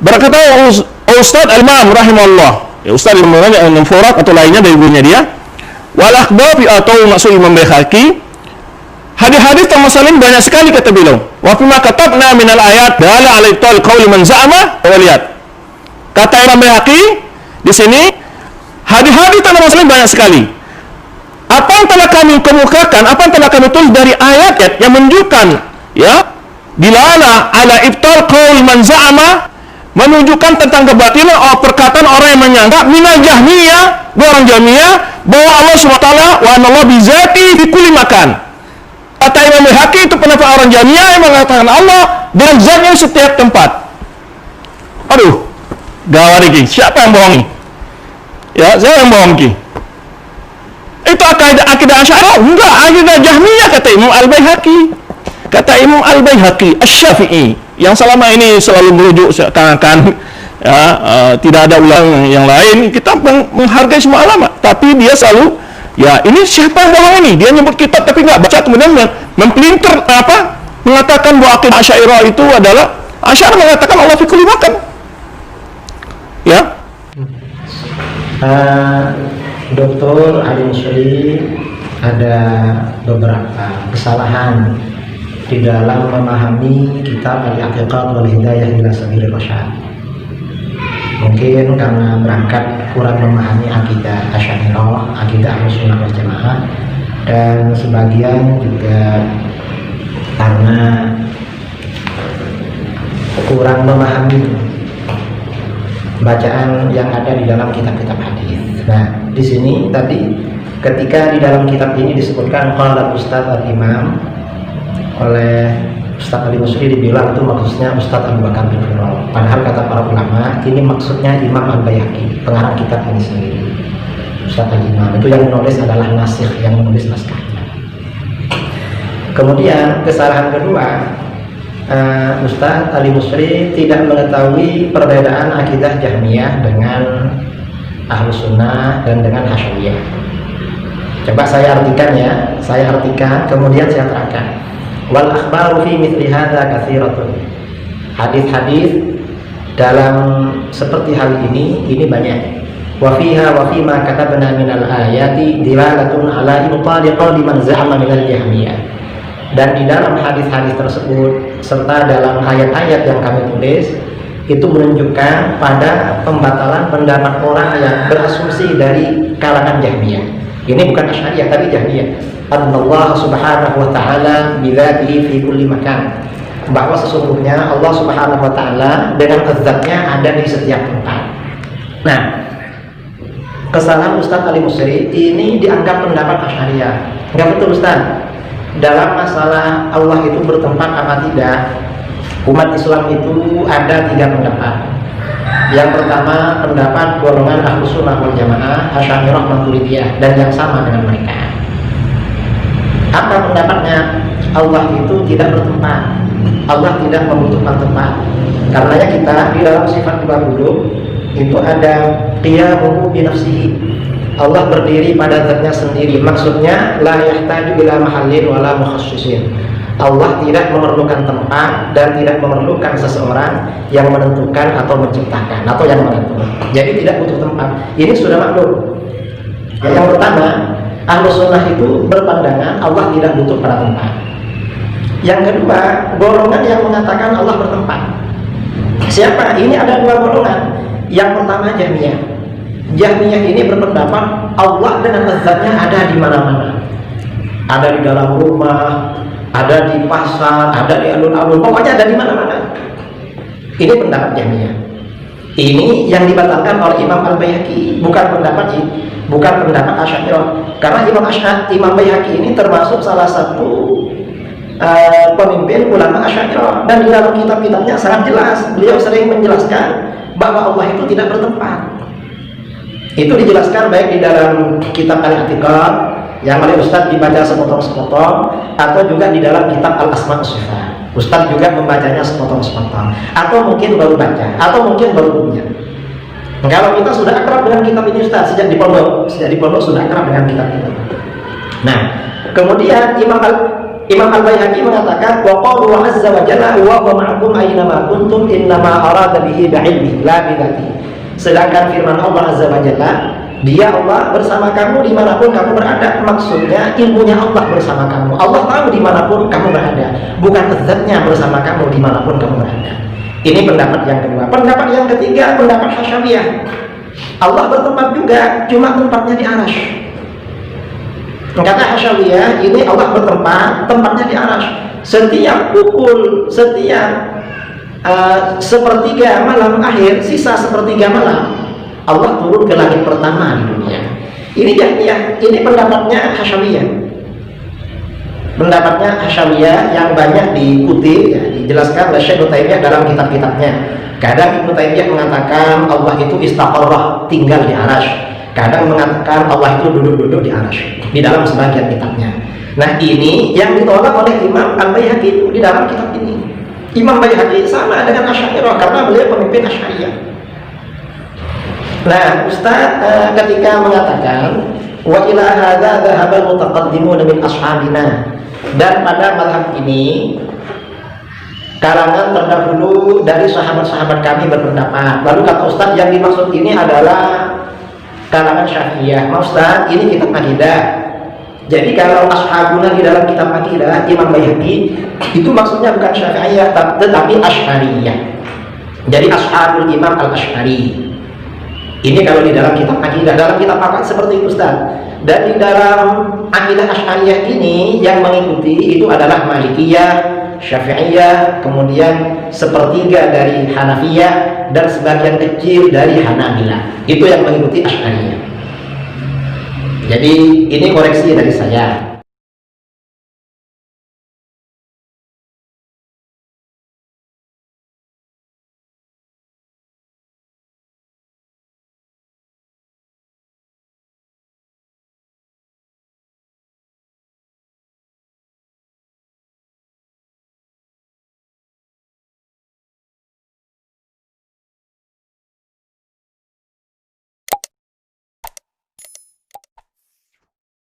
Berkata Ustaz Al-Imam rahimahullah, ya Ustaz yang Furat atau lainnya dari gurunya dia, wal akhbar atau maksud Imam Baihaqi, hadis-hadis tentang masalah ini banyak sekali kata beliau. Wa fi ma katabna min al-ayat dala 'ala ibtal qauli man za'ama wa lihat. Kata Imam Baihaqi di sini, hadis-hadis tentang masalah ini banyak sekali. Apa yang telah kami kemukakan, apa yang telah kami tulis dari ayat yang menunjukkan, ya, dilala 'ala ibtal qauli man za'ama, menunjukkan tentang kebatilan perkataan orang yang menyangka minal jahmiyah, orang jahmiyah, bahwa Allah SWT wa anallahu bizati fi kulli makan. Kata Imam Baihaqi itu pendapat orang jahmiyah yang mengatakan Allah dengan zatnya setiap tempat. Aduh, gawat ini. Siapa yang bohong ini? Ya, saya yang bohong ini. Itu akidah Asy'ariyah? Enggak, akidah Jahmiyah kata Imam Al-Baihaqi. Kata Imam Al-Baihaqi Asy-Syafi'i yang selama ini selalu merujuk seakan-akan tidak ada ulama yang lain, kita menghargai semua ulama, tapi dia selalu, ya ini siapa yang bohong ini? Dia nyebut kitab tapi nggak baca, kemudian mempelintir mengatakan bahwa akidah Asy'ariyah itu adalah, Asy'ariyah mengatakan Allah fi kulli makan. Ya. Dr. Ali Musri ada beberapa kesalahan di dalam memahami kitab Al-I'tiqad wal Hidayah ila Sabilir Rasyad. Mungkin karena berangkat kurang memahami akidah Asy'ariyah, akidah Ahlussunnah wal Jamaah, dan sebagian juga karena kurang memahami bacaan yang ada di dalam kitab-kitab hadis. Nah, di sini tadi ketika di dalam kitab ini disebutkan qala Ustaz Al-Imam oleh Ustaz Ali Musri, dibilang itu maksudnya Ustaz Abu Bakar bin Firol. Padahal kata para ulama ini maksudnya Imam Al-Baihaqi, pengarang kitab ini sendiri. Ustaz Al-Imam itu yang menulis adalah nasikh, yang menulis naskahnya. Kemudian kesalahan kedua, Ustaz Ali Musri tidak mengetahui perbedaan akidah Jahmiyah dengan Ahlus Sunnah dan dengan Hasyawiyah. Coba saya artikan ya, saya artikan kemudian saya terangkan. Wal akhbaru fi mithli hadza katsiratun. Hadis-hadis dalam seperti hal ini banyak. Wa fiha wa fi ma katabna minal ayati dilalatun ala ibtali qawli man za'ama minal jahmiyah. Dan di dalam hadis-hadis tersebut serta dalam ayat-ayat yang kami tulis itu menunjukkan pada pembatalan pendapat orang yang berasumsi dari kalangan Jahmiyah. Ini bukan Asy'ariyah tapi Jahmiyah. Allah Subhanahu wa taala bidzatihi fi kulli makan. Bahwa sesungguhnya Allah Subhanahu wa taala dengan zat-Nya ada di setiap tempat. Nah, kesalahan Ustaz Ali Musri ini dianggap pendapat Asy'ariyah. Enggak betul Ustaz. Dalam masalah Allah itu bertempat apa tidak, umat Islam itu ada 3 pendapat. Yang pertama pendapat golongan Ahlussunnah wal Jamaah, Asy'ariyah Maturidiyah, dan yang sama dengan mereka. Apa pendapatnya? Allah itu tidak bertempat, Allah tidak membutuhkan tempat. Karenanya kita di dalam sifat 20 itu ada qiyamuhu bi nafsihi. Allah berdiri pada zatnya sendiri. Maksudnya la yahtaju ila mahallin wala mukhassisin. Allah tidak memerlukan tempat dan tidak memerlukan seseorang yang menentukan atau menciptakan atau yang menentukan. Jadi tidak butuh tempat. Ini sudah maklum. Yang pertama, Ahlus Sunnah itu berpandangan Allah tidak butuh pada tempat. Yang kedua, golongan yang mengatakan Allah bertempat. Siapa? Ini ada 2 golongan. Yang pertama Jahmiyah. Jahmiyah ini berpendapat Allah dengan zatnya ada di mana-mana. Ada di dalam rumah, ada di pasar, ada di alun-alun, pokoknya ada di mana-mana. Ini pendapat Jahmiyah. Ini yang dibatalkan oleh Imam Al-Baihaqi, bukan pendapat Asy'ariyah. Karena Imam Baihaqi ini termasuk salah satu pemimpin ulama Asy'ariyah, dan di dalam kitab-kitabnya sangat jelas beliau sering menjelaskan bahwa Allah itu tidak bertempat. Itu dijelaskan baik di dalam kitab Al-I'tiqad yang oleh Ustadz dibaca sepotong-sepotong, atau juga di dalam kitab Al-Asma' wa Sifat. Ustadz juga membacanya sepotong-sepotong, atau mungkin baru baca, atau mungkin baru punya. Kalau kita sudah akrab dengan kitab ini Ustadz sejak di pondok sudah akrab dengan kitab ini. Nah, kemudian Imam Al-Baihaqi mengatakan wa qalu azza wa jalla wa huwa ma'akum aina ma kuntum innama arada bihi bi'ilmi la bidati. Sedangkan firman Allah azza wa jalla, dia Allah bersama kamu dimanapun kamu berada, maksudnya ilmunya Allah bersama kamu. Allah tahu dimanapun kamu berada, bukan zatnya bersama kamu dimanapun kamu berada. Ini pendapat yang kedua. Pendapat yang ketiga, pendapat Hasyawiyah. Allah bertempat juga, cuma tempatnya di Arsy. Kata Hasyawiyah, ini Allah bertempat, tempatnya di Arsy. Setiap pukul, setiap sepertiga malam akhir, sisa sepertiga malam, Allah turun ke langit pertama di dunia. Ini Jahmiyah, ini pendapatnya Hasyawiyah. Pendapatnya Hasyawiyah yang banyak diikuti, ya, dijelaskan oleh Syekh Ibnu Taimiyah dalam kitab-kitabnya. Kadang Ibnu Taimiyah mengatakan Allah itu istaqarrah, tinggal di Arsy. Kadang mengatakan Allah itu duduk-duduk di Arsy, di dalam sebagian kitabnya. Nah, ini yang ditolak oleh Imam Al-Baihaqi di dalam kitab ini. Imam Baihaqi sama dengan Asy'ariyah karena beliau pemimpin Asy'ariyah. Nah, Ustaz ketika mengatakan wa ila hadza dhahaba mutaqaddimun min ashabina, dan pada mazhab ini kalangan terdahulu dari sahabat-sahabat kami berpendapat. Lalu kata Ustaz, yang dimaksud ini adalah kalangan Syafi'iyah. Ustaz, ini kitab akidah. Jadi kalau ashabuna di dalam kitab akidah Imam Baihaqi itu maksudnya bukan Syafi'iyah tetapi Asy'ariyah. Jadi ashabul Imam Al-Asy'ari. Ini kalau di dalam kitab akidah, dalam kitab akad seperti itu Ustaz. Dan di dalam akidah Asy'ariyah ini yang mengikuti itu adalah Malikiyah, Syafi'iyah, kemudian sepertiga dari Hanafiyah dan sebagian kecil dari Hanabilah. Itu yang mengikuti Asy'ariyah. Jadi ini koreksi dari saya.